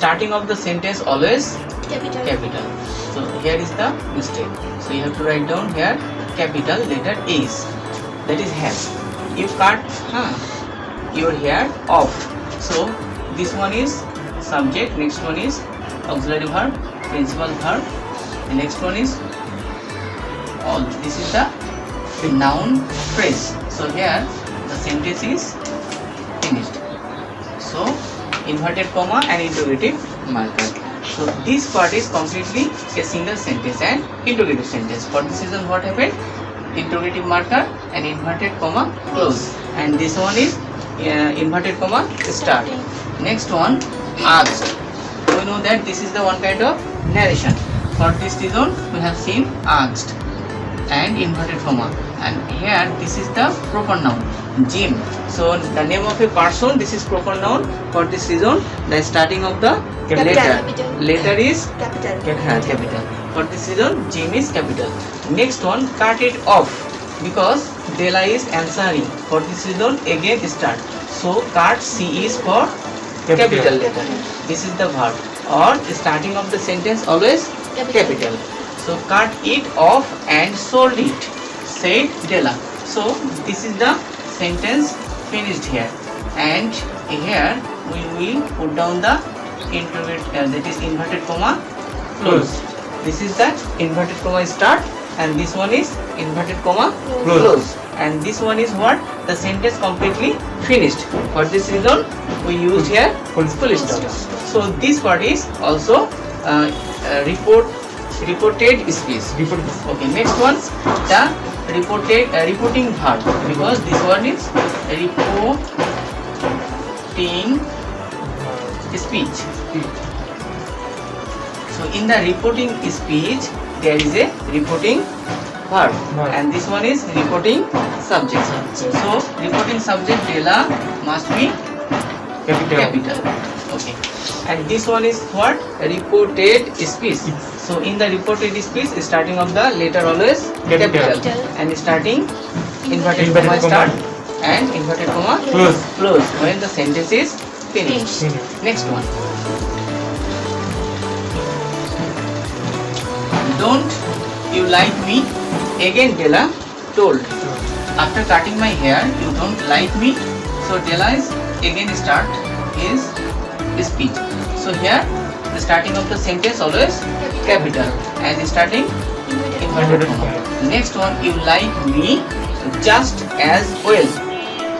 starting of the sentence always Capital. capital. So here is the mistake. So you have to write down here capital letter is, that is hair. You cut your hair off. So this one is subject, next one is auxiliary verb, principal verb, the next one is all. This is the noun phrase. So here the sentence is finished. So inverted comma and interrogative marker. So this part is completely a single sentence and interrogative sentence. For this reason what happened? Interrogative marker and inverted comma close, and this one is inverted comma start. Next one, asked. We know that this is the one kind of narration. For this reason we have seen asked and inverted comma, and here this is the proper noun Jim. So the name of a person, this is proper noun. For this reason the starting of the letter is capital. For this reason Jim is capital. Next one, cut it off, because Della is answering. For this reason again start. So cut, C is for capital letter. This is the verb, or starting of the sentence always capital. So cut it off and sold it, said Della. So this is the sentence finished here, and here we will put down the that is inverted comma close. This is the inverted comma start, and this one is inverted comma close, and this one is what? The sentence completely finished. For this reason we used here full stop. So this part is also reported speech. Okay, next one, the reporting verb, because this one is reporting speech. So in the reporting speech there is a reporting verb, and this one is reporting subject. So reporting subject Della must be capital. Okay, and this one is what? Reported speech. So in the reported speech, starting of the letter always capital, and starting inverted comma start and inverted comma close when the sentence is finished. Next one, don't you like me? Again Della told, after cutting my hair you don't like me. So Della is again start his speech. So here the starting of the sentence always capital and starting inverted comma. Next one, you like me just as well.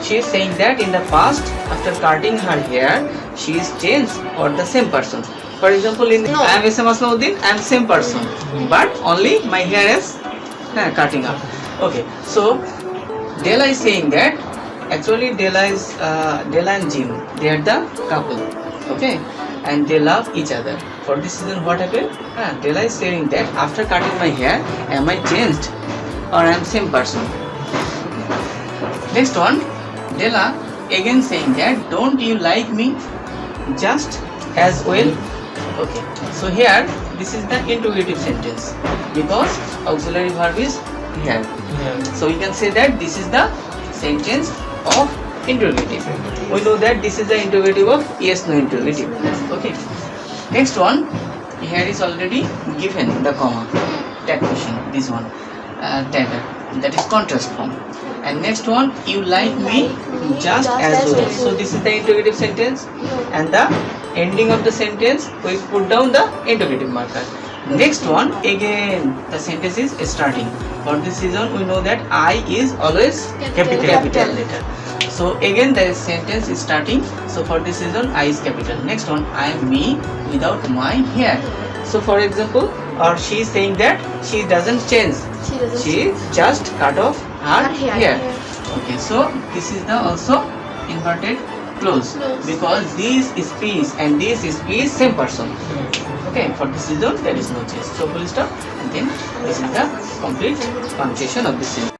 She is saying that in the past, after cutting her hair, she is changed or the same person. For example, in I am SM Asmauddin, I am same person, but only my hair is cutting up. Okay, so Della is saying that actually Della and Jim, they are the couple. Okay, and they love each other. For this reason what happened? Della is saying that after cutting my hair, am I changed or I am same person? Next one, Della again saying that don't you like me just as well? Okay, so here this is the interrogative sentence, because auxiliary verb is here. So you can say that this is the sentence of interrogative. We know that this is the interrogative of yes, no interrogative. Okay. Next one, here is already given the comma, tag question. This one, tagger, that is contrast form. And next one, you like me just as well. So this is the interrogative sentence, and the ending of the sentence we put down the interrogative marker. Next one, again the sentence is starting. For this reason we know that I is always capital letter. So again the sentence is starting. So for this reason I is capital. Next one, I am me without my hair. So for example, or she is saying that she doesn't change. She just cut off her hair. Okay, so this is the also inverted close, because this speech and this speech same person. Okay, for this reason there is no change. So full stop, and then this is the complete punctuation of this sentence.